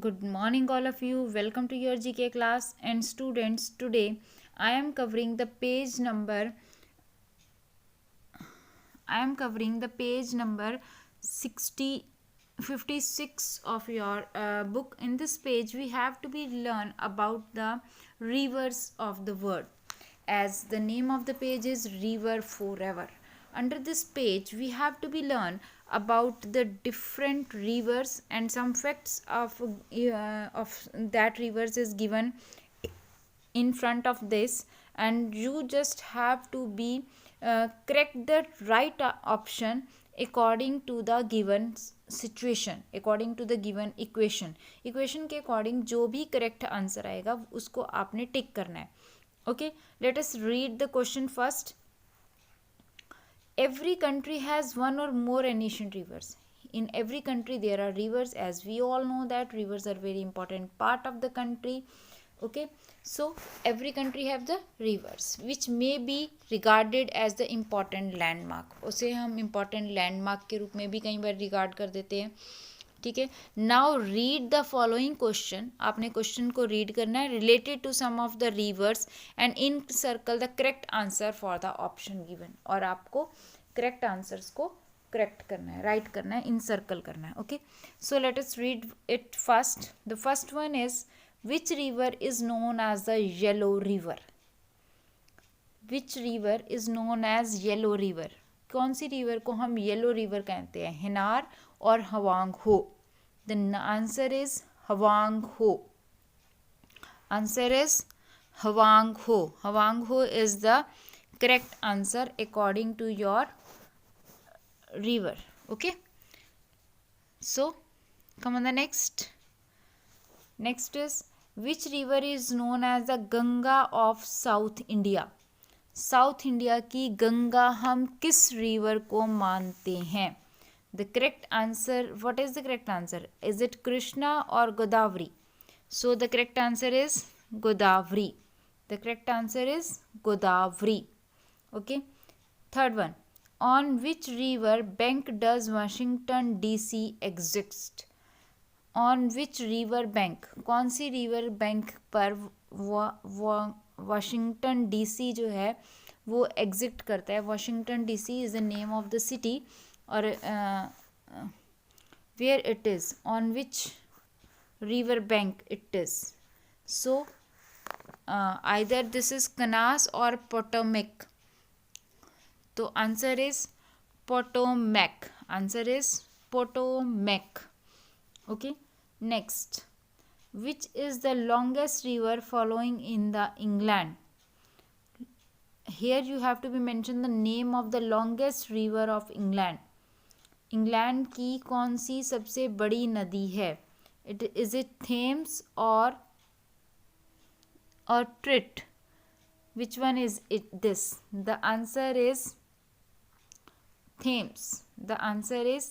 Good morning, all of you. Welcome to your GK class. And students, today I am covering the page number. I am covering the page number 60, 56 of your book. In this page, we have to be learn about the rivers of the world. As the name of the page is River Forever. Under this page, we have to be learn about the different rivers and some facts of that rivers is given in front of this, and you just have to be correct the right option according to the given situation, according to the given equation के according जो भी correct answer आएगा उसको आपने टिक करना है. Okay, let us read the question first. Every country has one or more ancient rivers. In every country there are rivers, as we all know that rivers are very important part of the country. Okay, so every country have the rivers which may be regarded as the important landmark. उसे हम important landmark के रूप में भी कई बार regard कर देते हैं. ठीक है. Now read the following question. आपने क्वेश्चन को रीड करना है related to some of the rivers and encircle the correct answer for the option given. और आपको करेक्ट आंसर्स को करेक्ट करना है, राइट करना है, इन सर्कल करना है. Okay, so let us read it first. The first one is which river is known as the yellow river. Which river is known as yellow river. कौन सी river को हम येलो रिवर कहते हैं, हिनार और हवांग हो. द आंसर इज हवांग हो. Answer is हवांग Ho. Hwang Ho is the correct answer according to your river. Okay, so come on the next is which river is known as the Ganga of South India. South India की गंगा हम किस river को मानते हैं. The correct answer, what is the correct answer, is it Krishna or Godavari. So the correct answer is Godavari. The correct answer is Godavari. Okay, third one, on which river bank does Washington DC exist. on which river bank, कौन सी river bank पर Washington DC जो है वो exist करता है. Washington DC is the name of the city. और where it is, on which river bank it is. So either this is Kansas or Potomac. तो answer is Potomac. Answer is Potomac. Okay, next, which is the longest river following in the England. Here you have to be mention the name of the longest river of England. England की कौन सी सबसे बड़ी नदी है. Is it Thames और treat. Which one is it this. The answer is Thames. The answer is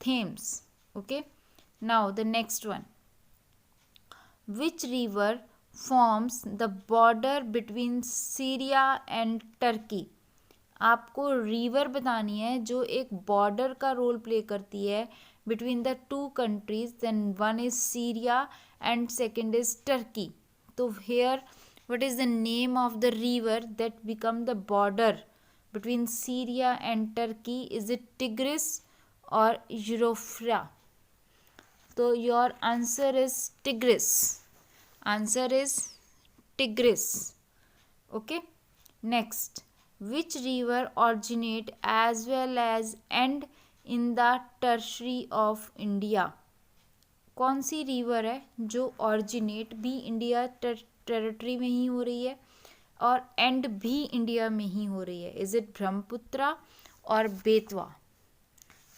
Thames. Okay, now the next one, which river forms the border between Syria and Turkey. आपको river बतानी है जो एक border का role play करती है between the two countries. Then one is Syria and second is Turkey. तो here what is the name of the river that become the border between Syria and Turkey. Is it Tigris or Euphrates? So your answer is Tigris. Answer is Tigris. Okay, next, which river originate as well as end in the tertiary of India. कौन सी river है जो originate भी India territory में ही हो रही है और एंड भी इंडिया में ही हो रही है. इज इट ब्रह्मपुत्रा और बेतवा.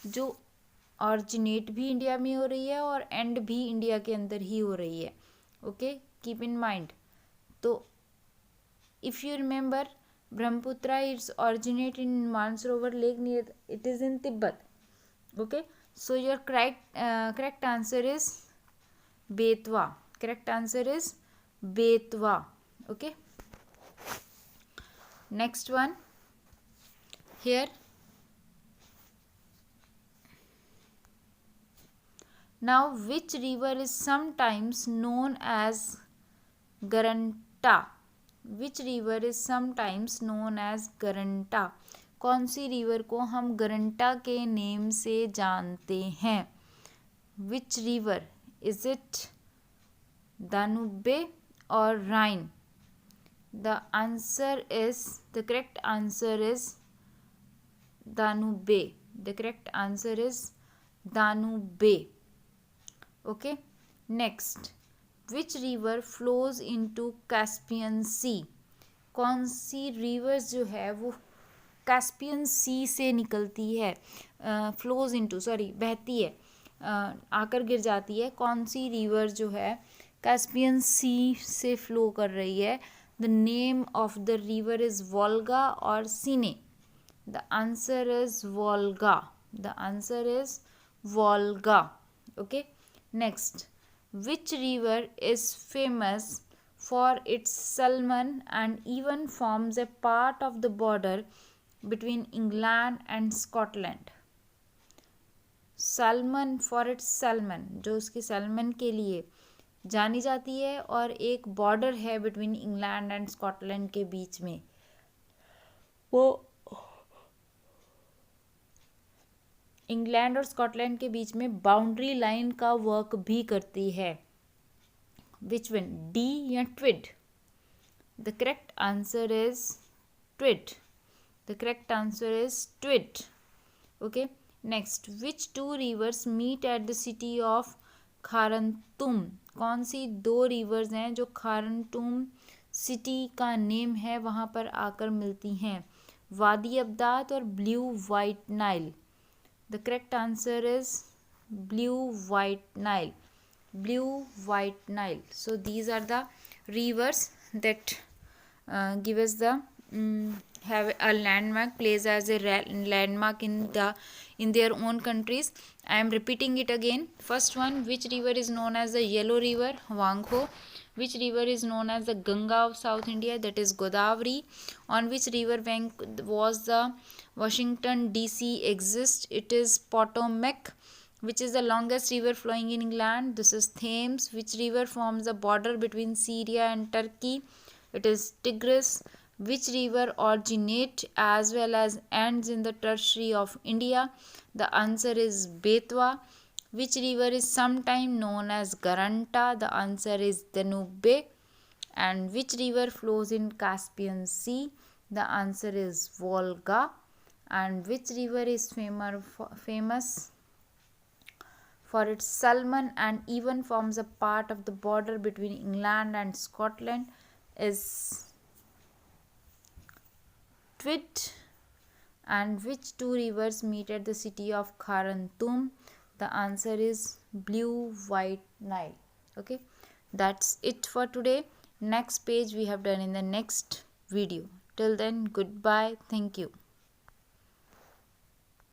जो ऑरिजिनेट भी इंडिया में हो रही है और एंड भी इंडिया के अंदर ही हो रही है. Okay, keep in mind. तो if you remember, Brahmaputra is originate in Mansarovar lake near, it is in Tibet. Okay, so your correct answer is Betwa. Correct answer is Betwa. Okay, next one, here Now, which river is sometimes known as Garanta? Which river is sometimes known as Garanta? कौन सी river को हम गरंटा के name से जानते हैं? Which river? Is it Danube or Rhine? The correct answer is Danube. The correct answer is Danube. Okay. Next, which river flows into Caspian Sea? कौन सी reverse जो है वो कैस्पियन सी से निकलती है, फ्लोज इनटू बहती है, आकर गिर जाती है. कौन सी रिवर जो है कैस्पियन सी से फ्लो कर रही है? The name of the river is Volga और सीने. The answer is Volga. The answer is Volga. Okay. Next, which river is famous for its salmon and even forms a part of the border between England and Scotland? Salmon for its salmon, जो उसके salmon के लिए जानी जाती है और एक border है बिटवीन इंग्लैंड एंड स्कॉटलैंड के बीच में, वो इंग्लैंड और स्कॉटलैंड के बीच में बाउंड्री लाइन का वर्क भी करती है. विच वन, डी या Tweed? The correct answer is Tweed. The correct answer is Tweed. Okay. Next, which two rivers meet at the city of Khartoum? कौन सी दो रिवर्स हैं जो खारनतुम सिटी का नेम है वहाँ पर आकर मिलती हैं? वादी अब्दात और blue white Nile. The correct answer is Blue White Nile. Blue White Nile. So these are the rivers that give us the have a landmark, plays as a landmark in their own countries. I am repeating it again. First one, which river is known as the Yellow River? Wangho. Which river is known as the Ganga of South India? That is Godavari. On which river bank was the Washington DC exist? It is Potomac. Which is the longest river flowing in England? This is Thames. Which river forms the border between Syria and Turkey? It is Tigris. Which river originates as well as ends in the tertiary of India? The answer is Betwa. Which river is sometimes known as Garanta? The answer is Danube. And which river flows in Caspian Sea? The answer is Volga. And which river is famous for its salmon and even forms a part of the border between England and Scotland is Tweed. And which two rivers meet at the city of Khartoum? The answer is Blue White Nile. Okay, that's it for today. Next page we have done in the next video. Till then, goodbye. Thank you.